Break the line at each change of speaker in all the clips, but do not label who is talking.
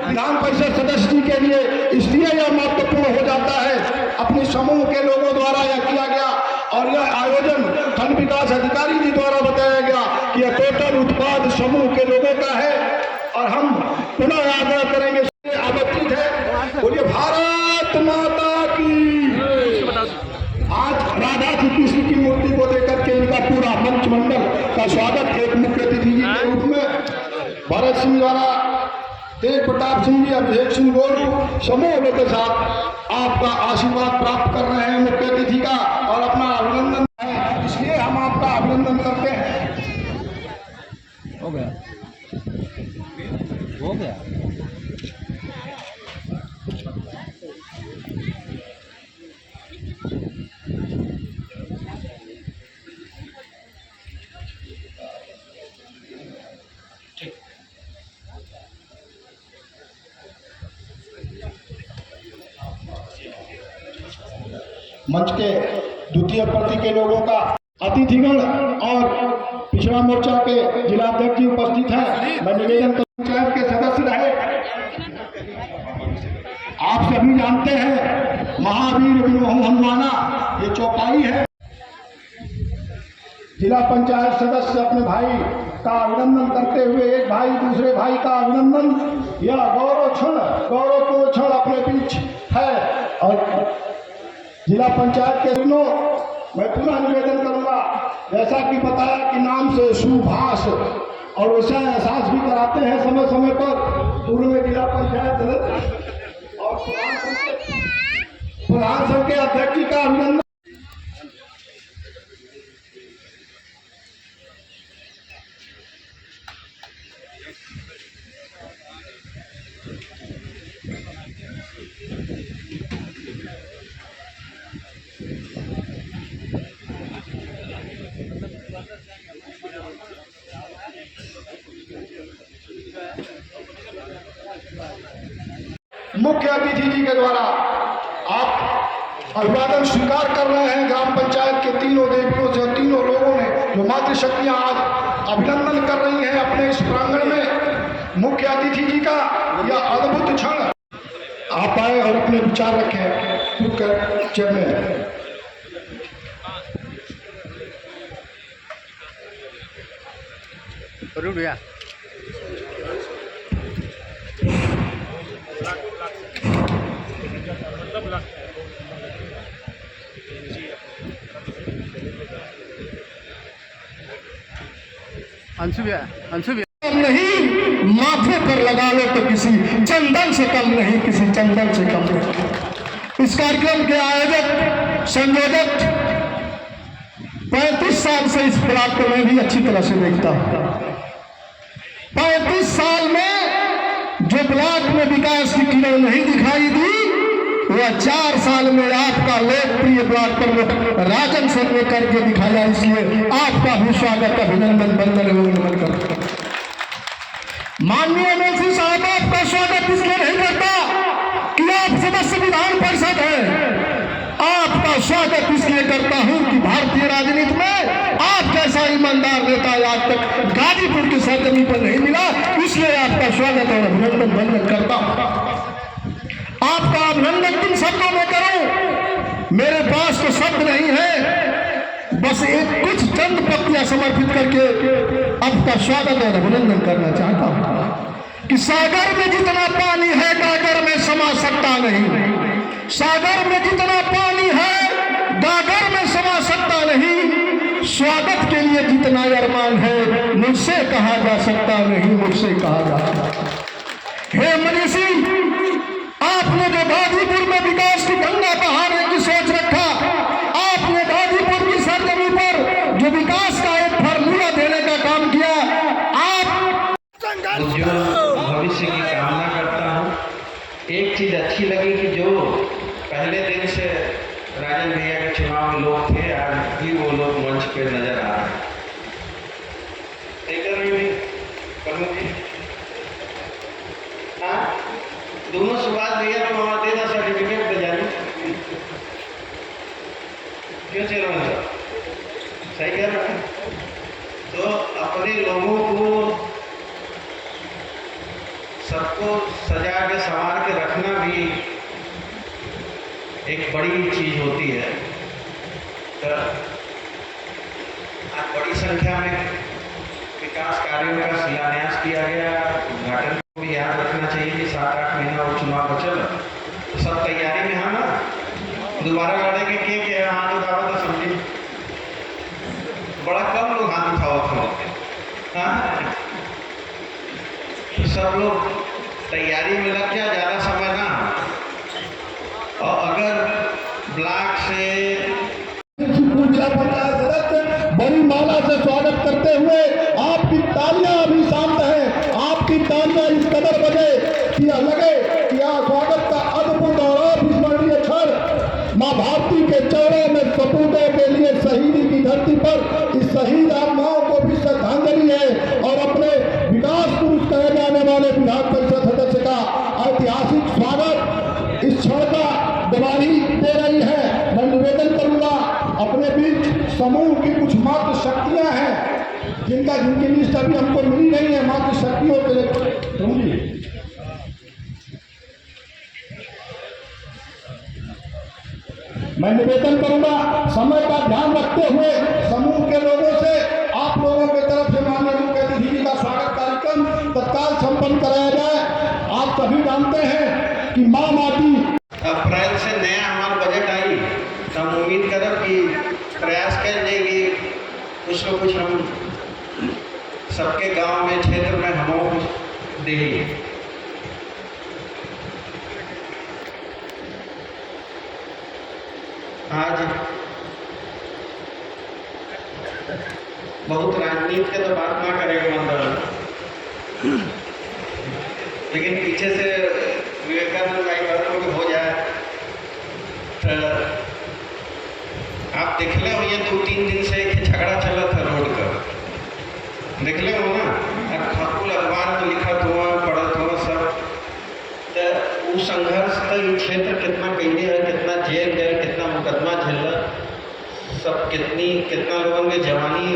विधान परिषद सदस्य जी के लिए इसलिए यह महत्वपूर्ण हो जाता है, अपने समूह के लोगों द्वारा यह किया गया और यह आयोजन खंड विकास अधिकारी जी द्वारा बताया गया कि यह टोटल उत्पाद समूह के लोगों का है। और हम पुनः आग्रह करेंगे, आमंत्रित है, बोलिए भारत माता की। आज राधा जी कृष्ण की मूर्ति को लेकर के इनका पूरा मंचमंडल का स्वागत एक मुख्य अतिथि जी के रूप में भरत सिंह द्वारा, तेज प्रताप सिंह जी, अभिषेक सिंह गोरू समूह के साथ आपका आशीर्वाद प्राप्त कर रहे हैं मुख्य अतिथि का और अपना अभिनंदन है, इसलिए हम आपका अभिनंदन करते हैं।
हो गया, हो गया।
मंच के द्वितीय प्रति के लोगों का, अतिथिगण और पिछड़ा मोर्चा के जिलाध्यक्ष जी उपस्थित हैं। मैं निवेदन पंचायत के सदस्य रहे, आप सभी जानते हैं महावीर विनोह हनुमाना ये चौपाई है। जिला पंचायत सदस्य अपने भाई का अभिनंदन करते हुए एक भाई दूसरे भाई का अभिनंदन, यह गौरवपूर्ण क्षण अपने बीच है। और जिला पंचायत के दिनों मैं पुनः निवेदन करूंगा, जैसा कि बताया कि नाम से सुभाष और वैसा एहसास भी कराते हैं समय समय पर पूर्व में जिला पंचायत और प्रधान संघ के अध्यक्ष जी का अभिनंदन। मुख्य अतिथि जी के द्वारा आप अभिवादन स्वीकार कर रहे हैं ग्राम पंचायत के तीनों देवियों से, तीनों लोगों ने जो मातृशक्तियां आज अभिनंदन कर रही हैं अपने इस प्रांगण में मुख्य अतिथि जी का यह अद्भुत क्षण। आप आए और अपने विचार रखें। मुख्य चेयरमैन
भैया अंशु भैया
नहीं माथे पर लगा लो तो किसी चंदन से कम नहीं, किसी चंदन से कम नहीं। इस कार्यक्रम के आयोजक संयोजक 35 साल से इस ब्लॉक को मैं भी अच्छी तरह से देखता हूँ। 35 साल में जो ब्लॉक में विकास की किरण नहीं दिखाई दी, वह 4 साल में आपका लोकप्रिय ब्लॉक प्रमुख राजन सर ने करके दिखाया। इसलिए आपका भी स्वागत, अभिनंदन, वंदन एवं नमन करता हूं। माननीय एमएलसी साहब, आपका स्वागत इसलिए नहीं करता कि आप सदस्य विधान परिषद हैं, आपका स्वागत इसलिए करता हूं कि भारतीय राजनीति में आप जैसा ईमानदार नेता आज तक गाजीपुर की सरजमी पर नहीं मिला, इसलिए आपका स्वागत और अभिनंदन वंदन करता हूं। आपका अभिनंदन किन शब्दों में करूं, मेरे पास तो शब्द नहीं है, बस एक कुछ चंद पंक्तियां समर्पित करके आपका स्वागत और अभिनंदन करना चाहता हूं कि सागर में जितना पानी है गागर में समा सकता नहीं, सागर में जितना पानी है गागर में समा सकता नहीं, स्वागत के लिए जितना अरमान है मुझसे कहा जा सकता नहीं, मुझसे कहा जा सकता। हे मनीषी, आपने जो गाजीपुर में विकास की गंगा बहाने की सोच रखा, आपने गाजीपुर की सरजमी पर जो विकास का एक फॉर्मूला देने का काम किया, आप
भविष्य की कामना करता हूँ। एक चीज अच्छी लगी कि जो पहले दिन से राजन भैया के चुनाव में लोग थे, आज भी वो लोग मंच पे नजर आ रहे हैं। दोनों सुभाष भैया को हमारा देना सर्टिफिकेट दे जाने क्यों चेयरमैन साहब, सही कह रहे हैं। तो अपने लोगों को सबको सजा के संवार के रखना भी एक बड़ी चीज होती है। तो आज बड़ी संख्या में विकास कार्यों का शिलान्यास किया गया। उद्घाटन को भी याद रखना चाहिए कि 7-8 महीना और चुनाव बचल, तो सब तैयारी में है ना। दोबारा लड़ेंगे के हाथ उठाओ तो समझिए बड़ा कम लोग हाथ उठाओ हाँ, तो सब लोग तैयारी में लग जाए, ज़्यादा समय ना। और अगर ब्लॉक से
पूजा प्रकाश रथ बड़ी माला से स्वागत करते हुए आपकी तालियां अभी शांत है, आपकी तालियां इस कदर बजे कि लगे कि यह स्वागत का अद्भुत और अविस्मरणीय क्षण मां भारती के चरणों में सपूतों के लिए शहीदी की धरती पर इस शहीद आत्माओं को भी श्रद्धांजलि है। और अपने विकास पुरुष कहे जाने वाले विधान परिषद सदस्य का ऐतिहासिक स्वागत इस क्षण का गवाही दे रही है। मैं निवेदन करूंगा, अपने बीच समूह की कुछ मात्र शक्तियां हैं जिनकी लिस्ट अभी हमको मिली नहीं है, मात्र शक्तियों के लिए मैं निवेदन करूंगा, समय का ध्यान रखते हुए समूह के लोगों से आप लोगों की तरफ से माननीय मुख्य अतिथि जी का स्वागत कार्यक्रम तत्काल संपन्न कराया जाए। आप सभी जानते हैं कि मां माटी
अप्रैल से नया हमारा बजट आई, तो हम उम्मीद करब कि प्रयास कर जाएगी कुछ न कुछ हम सबके गांव में क्षेत्र में हम कुछ देंगे। आज बहुत राजनीति के तो बात ना करेंगे मंदिर, लेकिन पीछे से विवेकानंद भाई हो जाए तो आप देख ले हो, ये 2-3 दिन से एक झगड़ा चला था रोड का, देख ले हो ना। खकुल अखबार में लिखा हुआ पढ़त हुआ सब, तो वो संघर्ष तो ये क्षेत्र कितना कैले है, कितना जेल गए, कितना मुकदमा झेला, सब कितना लोगों की जवानी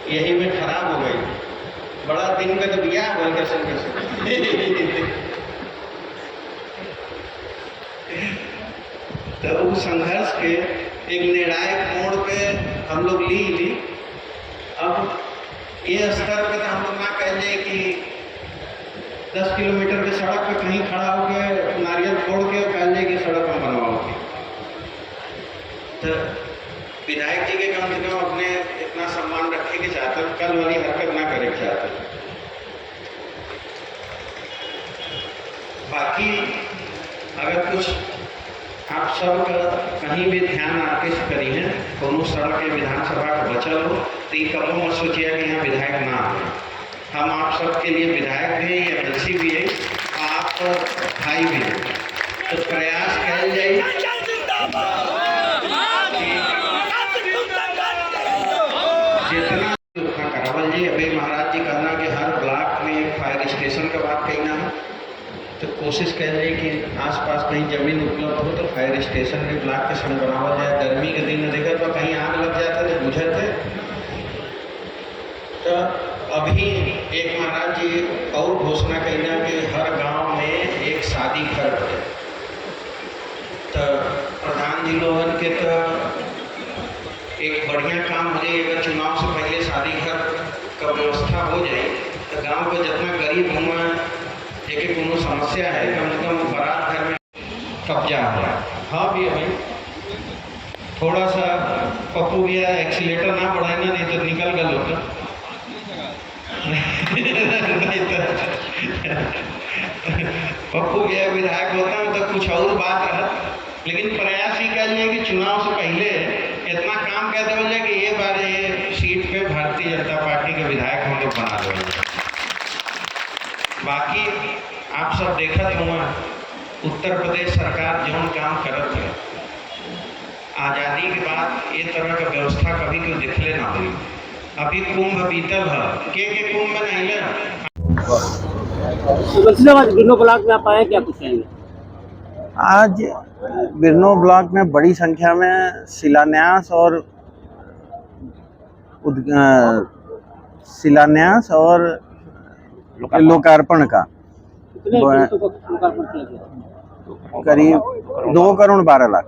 यही में खराब हो गई। बड़ा दिन का तो बिया हो कैसे तो उस संघर्ष के एक निर्णायक मोड़ पे हम लोग ली। अब ये स्तर पे तो हम लोग ना कह जाए कि 10 किलोमीटर के सड़क पे कहीं खड़ा होकर नारियल फोड़ के कह जाए कि सड़क हम बनवाओगे, तो विधायक जी के कम से कम अपने इतना सम्मान रखे के चाहते, कल वाली हरकत ना करे चाहते। बाकी अगर कुछ आप सब कहीं भी ध्यान आपके से करी है, दोनों सड़क के विधानसभा का बचल हो, तो ये कबो मत सोचिए कि यहाँ विधायक ना हो। हम आप सब के लिए विधायक भी हैं, एमएलसी भी है, आप भाई भी हैं, तो प्रयास कल जाए जितना करावल जी। अभी महाराज जी कहना कि हर ब्लॉक में एक फायर स्टेशन का बात कहना है, तो कोशिश कर जाए कि आसपास कहीं जमीन उपलब्ध हो तो फायर स्टेशन भी ब्लॉक के संग बनावा जाए। गर्मी के दिन देखा तो कहीं आग लग जाता तो बुझते, तो अभी एक महाराज जी और घोषणा कहना कि हर गांव में एक शादी घर बने। तो प्रधान जी लोगन के तो एक बढ़िया काम हो जाए, अगर चुनाव से पहले शादी घर का व्यवस्था हो जाए तो गांव के जितना गरीब हुआ एक कोनो समस्या है, कम से कम बारात घर में कब्जा हो रहा है। हाँ भी भाई थोड़ा सा पप्पू भैया एक्सीलेटर ना बढ़ाए ना, नहीं तो निकल गल होता पप्पू भैया विधायक होता है तो कुछ और बात रहा, लेकिन प्रयास ही कर लिए कि चुनाव से पहले इतना काम कर दे कि ये बार ये सीट पे भारतीय जनता पार्टी के विधायक हम लोग बना देंगे। बाकी आप सब देखा हुआ उत्तर प्रदेश सरकार जो काम करत है, आज़ादी के बाद ये तरह का व्यवस्था कभी क्यों दिखले ना हुई। अभी कुंभ बीतल है, के कुंभ में नहीं ले
बिरनो ब्लॉक में आप आए, क्या कुछ कहेंगे?
आज बिरनो ब्लॉक में बड़ी संख्या में शिलान्यास और लोकार्पण का
कितने
वो-
सड़कों का लोकार्पण किया गया?
करीब 2 करोड़ 12 लाख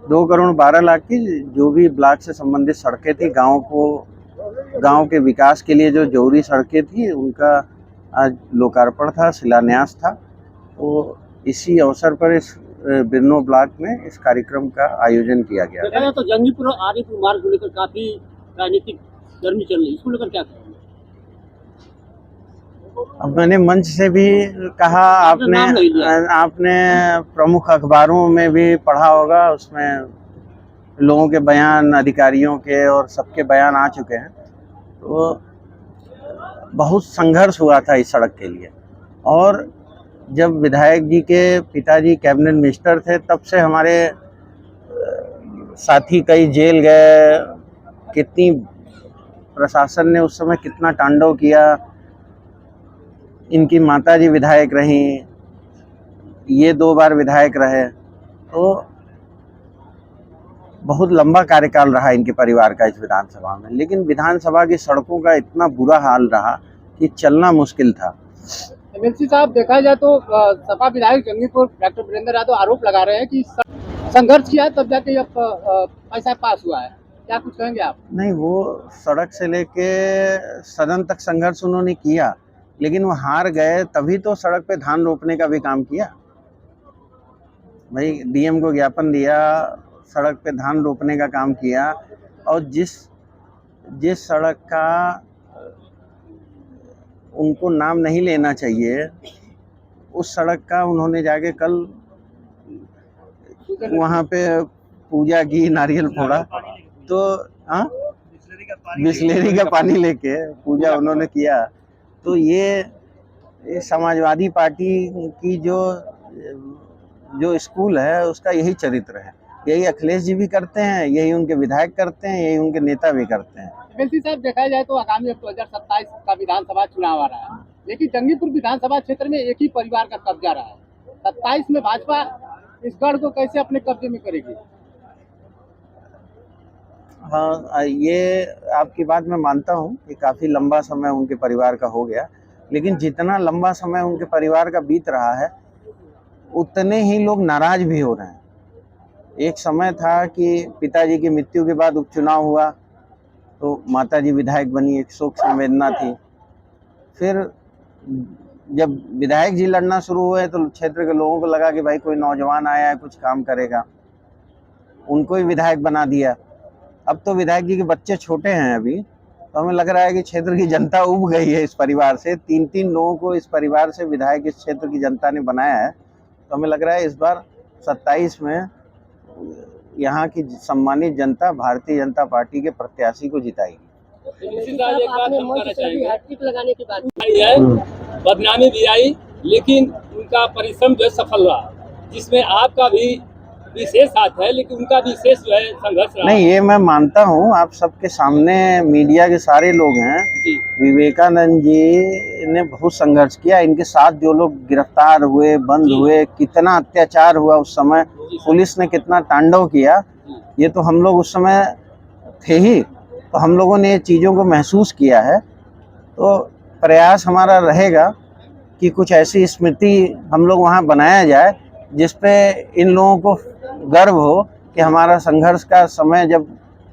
2 करोड़ 12 लाख की जो भी ब्लॉक से संबंधित सड़कें थी, गांव के विकास के लिए जो जरूरी सड़कें थी, उनका आज लोकार्पण था, शिलान्यास था। तो इसी अवसर पर इस बिरनो ब्लॉक में इस कार्यक्रम का आयोजन किया गया।
देखा जाए तो जंगीपुर और आदिपुर मार्ग को लेकर काफी राजनीतिक गर्मी चल रही है, इसको लेकर क्या कहेंगे?
अब मैंने मंच से भी कहा,
आपने नाम नहीं लिया।
आपने प्रमुख अखबारों में भी पढ़ा होगा, उसमें लोगों के बयान, अधिकारियों के और सबके बयान आ चुके हैं। तो बहुत संघर्ष हुआ था इस सड़क के लिए, और जब विधायक जी के पिताजी कैबिनेट मिनिस्टर थे तब से हमारे साथी कई जेल गए। कितनी प्रशासन ने उस समय कितना तांडव किया। इनकी माताजी विधायक रहीं, ये 2 बार विधायक रहे। तो बहुत लंबा कार्यकाल रहा इनके परिवार का इस विधानसभा में, लेकिन विधानसभा की सड़कों का इतना बुरा हाल रहा कि चलना मुश्किल था।
एमएलसी साहब, देखा जाए तो सपा विधायक जंगीपुर डॉक्टर वीरेंद्र यादव आरोप लगा रहे हैं कि संघर्ष किया तब जाके अब पैसा पास हुआ है, क्या कुछ कहेंगे आप?
नहीं, वो सड़क से लेके सदन तक संघर्ष उन्होंने किया, लेकिन वो हार गए तभी तो सड़क पे धान रोपने का भी काम किया। भाई डीएम को ज्ञापन दिया, सड़क पे धान रोपने का काम किया, और जिस सड़क का उनको नाम नहीं लेना चाहिए, उस सड़क का उन्होंने जाके कल वहाँ पे पूजा की, नारियल फोड़ा। तो हाँ, बिस्लेरी का पानी लेके पूजा उन्होंने किया। तो ये समाजवादी पार्टी की जो स्कूल है उसका यही चरित्र है। यही अखिलेश जी भी करते हैं, यही उनके विधायक करते हैं, यही उनके नेता भी करते हैं।
एमएलसी साहब, देखा जाए तो आगामी 2027 का विधानसभा चुनाव आ रहा है, लेकिन जंगीपुर विधानसभा क्षेत्र में एक ही परिवार का कब्जा रहा है। 27 में भाजपा इस गढ़ को कैसे अपने कब्जे में करेगी?
हाँ, ये आपकी बात मैं मानता हूँ कि काफ़ी लंबा समय उनके परिवार का हो गया, लेकिन जितना लंबा समय उनके परिवार का बीत रहा है, उतने ही लोग नाराज भी हो रहे हैं। एक समय था कि पिताजी की मृत्यु के बाद उपचुनाव हुआ तो माताजी विधायक बनी, एक शोक संवेदना थी। फिर जब विधायक जी लड़ना शुरू हुए तो क्षेत्र के लोगों को लगा कि भाई कोई नौजवान आया है, कुछ काम करेगा, उनको ही विधायक बना दिया। अब तो विधायक जी के बच्चे छोटे हैं अभी, तो हमें लग रहा है कि क्षेत्र की जनता उब गई है इस परिवार से। 3-3 लोगों को इस परिवार से विधायक इस क्षेत्र की जनता ने बनाया है। तो हमें लग रहा है इस बार 27 में यहाँ की सम्मानित जनता भारतीय जनता पार्टी के प्रत्याशी को जिताएगी।
हैट्रिक लगाने की बात है, बदनामी भी आई, लेकिन उनका परिश्रम जो है सफल रहा, जिसमें आपका भी विशेष हाथ है, लेकिन उनका विशेष जो है संघर्ष रहा।
नहीं, ये मैं मानता हूँ, आप सबके सामने मीडिया के सारे लोग हैं। विवेकानंद जी ने बहुत संघर्ष किया, इनके साथ जो लोग गिरफ्तार हुए, बंद हुए, कितना अत्याचार हुआ उस समय, पुलिस ने कितना तांडव किया, ये तो हम लोग उस समय थे ही, तो हम लोगों ने ये चीज़ों को महसूस किया है। तो प्रयास हमारा रहेगा कि कुछ ऐसी स्मृति हम लोग वहाँ बनाया जाए जिस पे इन लोगों को गर्व हो कि हमारा संघर्ष का समय जब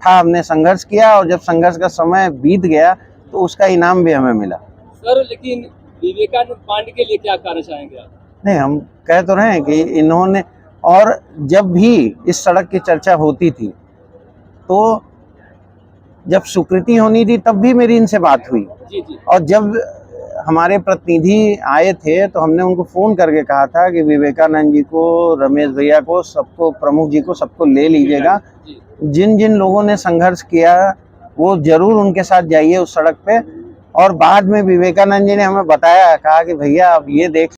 था हमने संघर्ष किया, और जब संघर्ष का समय बीत गया तो उसका इनाम भी हमें मिला।
सर, लेकिन विवेकानंद पांडे के लिए क्या कहना चाहेंगे आप?
नहीं, हम कह तो रहे हैं कि इन्होंने, और जब भी इस सड़क की चर्चा होती थी तो जब स्वीकृति होनी थी तब भी मेरी इनसे बात हुई।
जी।
और जब हमारे प्रतिनिधि आए थे तो हमने उनको फ़ोन करके कहा था कि विवेकानंद जी को, रमेश भैया को, सबको, प्रमुख जी को, सबको ले लीजिएगा। जिन जिन लोगों ने संघर्ष किया वो जरूर उनके साथ जाइए उस सड़क पे। और बाद में विवेकानंद जी ने हमें बताया, कहा कि भैया अब ये देख